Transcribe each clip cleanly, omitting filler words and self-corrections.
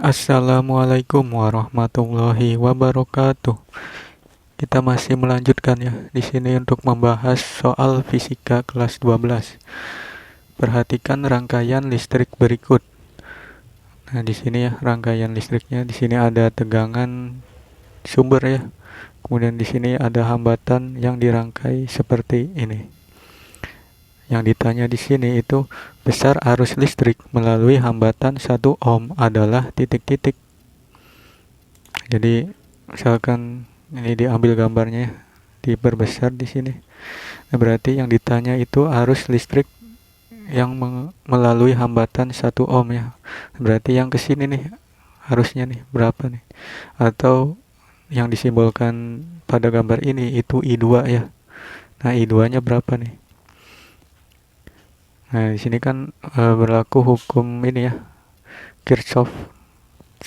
Assalamualaikum warahmatullahi wabarakatuh. Kita masih melanjutkan ya di sini untuk membahas soal fisika kelas 12. Perhatikan rangkaian listrik berikut. Nah, di sini ya rangkaian listriknya. Di sini ada tegangan sumber ya. Kemudian di sini ada hambatan yang dirangkai seperti ini. Yang ditanya di sini itu besar arus listrik melalui hambatan 1 ohm adalah titik-titik. Jadi misalkan ini diambil gambarnya ya, diperbesar di sini. Nah, berarti yang ditanya itu arus listrik yang melalui hambatan 1 ohm ya. Berarti yang kesini nih harusnya nih berapa nih? Atau yang disimbolkan pada gambar ini itu I2 ya. Nah, I2-nya berapa nih? Nah, di sini kan berlaku hukum ini ya, Kirchhoff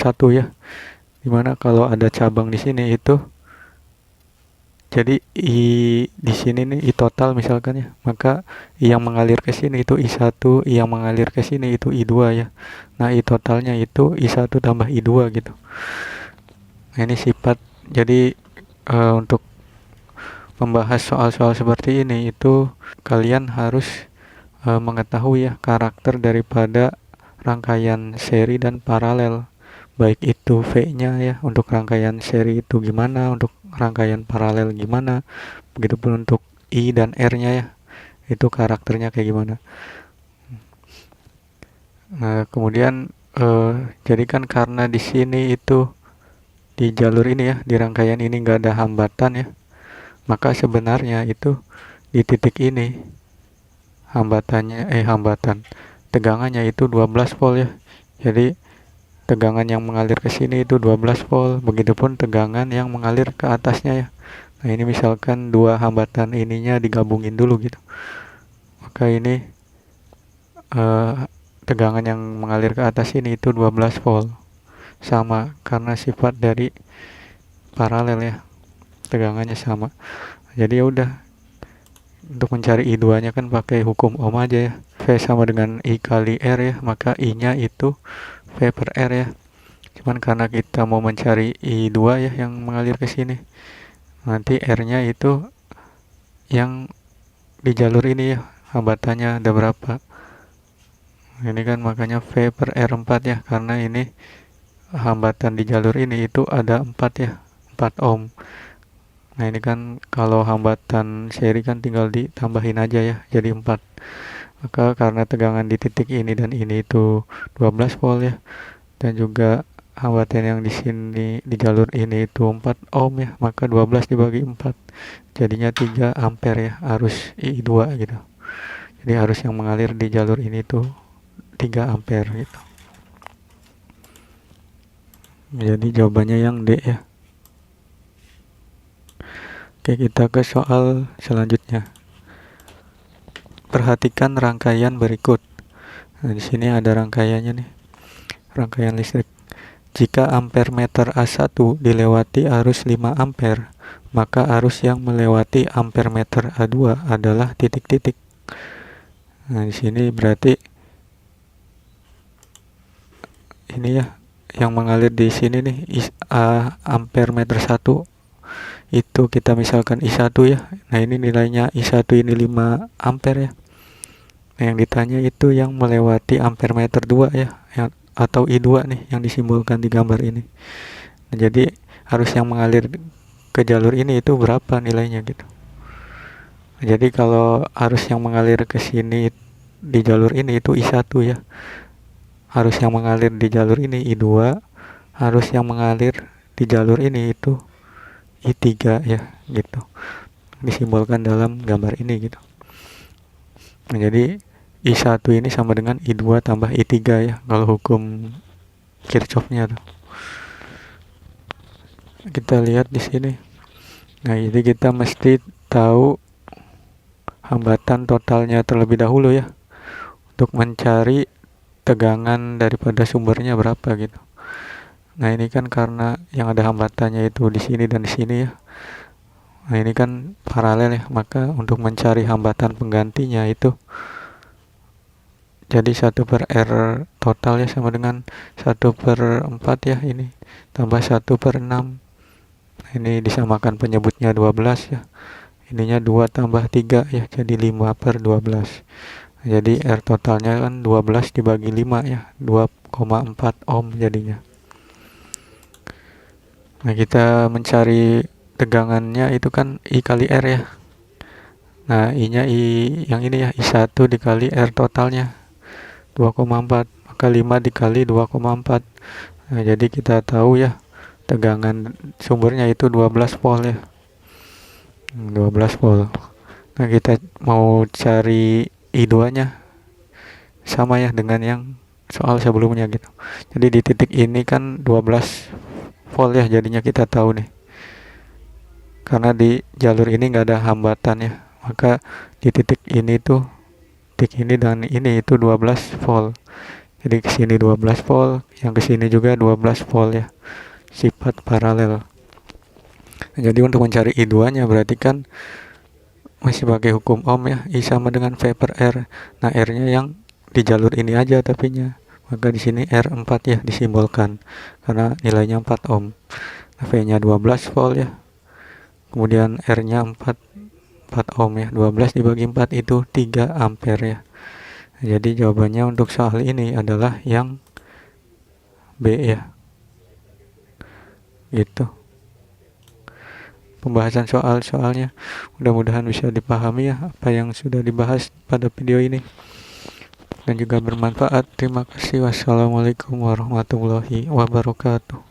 1 ya. Dimana kalau ada cabang di sini itu jadi di sini nih I total misalkan ya, maka I yang mengalir ke sini itu I1, I yang mengalir ke sini itu I2 ya. Nah, I totalnya itu I1 tambah I2 gitu. Nah, ini sifat. Jadi untuk membahas soal-soal seperti ini itu kalian harus mengetahui ya karakter daripada rangkaian seri dan paralel. Baik itu V-nya ya, untuk rangkaian seri itu gimana, untuk rangkaian paralel gimana, begitupun untuk I dan R-nya ya, itu karakternya kayak gimana. Nah, kemudian jadi kan karena di sini itu di jalur ini ya, di rangkaian ini nggak ada hambatan ya, maka sebenarnya itu di titik ini hambatan tegangannya itu 12 volt ya. Jadi tegangan yang mengalir ke sini itu 12 volt, begitupun tegangan yang mengalir ke atasnya ya. Nah, ini misalkan dua hambatan ininya digabungin dulu gitu. Maka ini tegangan yang mengalir ke atas ini itu 12 volt. Sama karena sifat dari paralel ya. Tegangannya sama. Jadi ya udah, untuk mencari I2-nya kan pakai hukum Ohm aja ya. V sama dengan I kali R ya, maka I-nya itu V per R ya. Cuman karena kita mau mencari I2 ya yang mengalir ke sini, nanti R-nya itu yang di jalur ini ya, hambatannya ada berapa. Ini kan makanya V per R4 ya, karena ini hambatan di jalur ini itu ada 4 ya, 4 ohm. Nah, ini kan kalau hambatan seri kan tinggal ditambahin aja ya, jadi 4. Maka karena tegangan di titik ini dan ini itu 12 volt ya, dan juga hambatan yang di sini di jalur ini itu 4 ohm ya, maka 12 dibagi 4 jadinya 3 ampere ya, arus I2 gitu. Jadi arus yang mengalir di jalur ini tuh 3 ampere gitu. Jadi jawabannya yang D ya. Oke, kita ke soal selanjutnya. Perhatikan rangkaian berikut. Nah, di sini ada rangkaiannya nih. Rangkaian listrik. Jika ampere meter A1 dilewati arus 5 ampere, maka arus yang melewati ampere meter A2 adalah titik-titik. Nah, di sini berarti ini ya, yang mengalir di sini nih ampere meter 1 itu kita misalkan I1 ya. Nah, ini nilainya I1 ini 5 ampere ya. Nah, yang ditanya itu yang melewati ampere meter 2 ya, atau I2 nih yang disimbolkan di gambar ini. Nah, jadi arus yang mengalir ke jalur ini itu berapa nilainya gitu. Nah, jadi kalau arus yang mengalir ke sini di jalur ini itu I1 ya. Arus yang mengalir di jalur ini I2, arus yang mengalir di jalur ini itu I3 ya gitu. Disimbolkan dalam gambar ini gitu. Nah, jadi I1 ini sama dengan I2 tambah I3 ya, kalau hukum Kirchhoff-nya tuh. Kita lihat di sini. Nah, jadi kita mesti tahu hambatan totalnya terlebih dahulu ya, untuk mencari tegangan daripada sumbernya berapa gitu. Nah, ini kan karena yang ada hambatannya itu di sini dan di sini ya. Nah, ini kan paralel ya, maka untuk mencari hambatan penggantinya itu Jadi 1/R total ya sama dengan 1/4 ya ini, tambah 1/6. Ini disamakan penyebutnya 12 ya. Ininya 2 tambah 3 ya, jadi 5/12. Jadi R totalnya kan 12 dibagi 5 ya, 2,4 ohm jadinya. Nah, kita mencari tegangannya itu kan I kali R ya. Nah, I-nya yang ini ya, I1 dikali R totalnya 2,4, maka 5 dikali 2,4. Nah, jadi kita tahu ya tegangan sumbernya itu 12 volt ya. 12 volt. Nah, kita mau cari I2-nya sama ya dengan yang soal sebelumnya gitu. Jadi di titik ini kan 12 volt ya, jadinya kita tahu nih. Karena di jalur ini nggak ada hambatan ya, maka di titik ini tuh, titik ini dan ini itu 12 volt. Jadi ke sini 12 volt, yang ke sini juga 12 volt ya. Sifat paralel. Nah, jadi untuk mencari I2-nya berarti kan masih pakai hukum Ohm ya, I sama dengan V/R. Nah, R-nya yang di jalur ini aja tapinya. Maka di sini R4 ya disimbolkan karena nilainya 4 ohm. Nah, V-nya 12 volt ya. Kemudian R-nya 4 ohm ya. 12 dibagi 4 itu 3 ampere ya. Nah, jadi jawabannya untuk soal ini adalah yang B ya. Gitu. Pembahasan soalnya mudah-mudahan bisa dipahami ya apa yang sudah dibahas pada video ini dan juga bermanfaat. Terima kasih. Wassalamualaikum warahmatullahi wabarakatuh.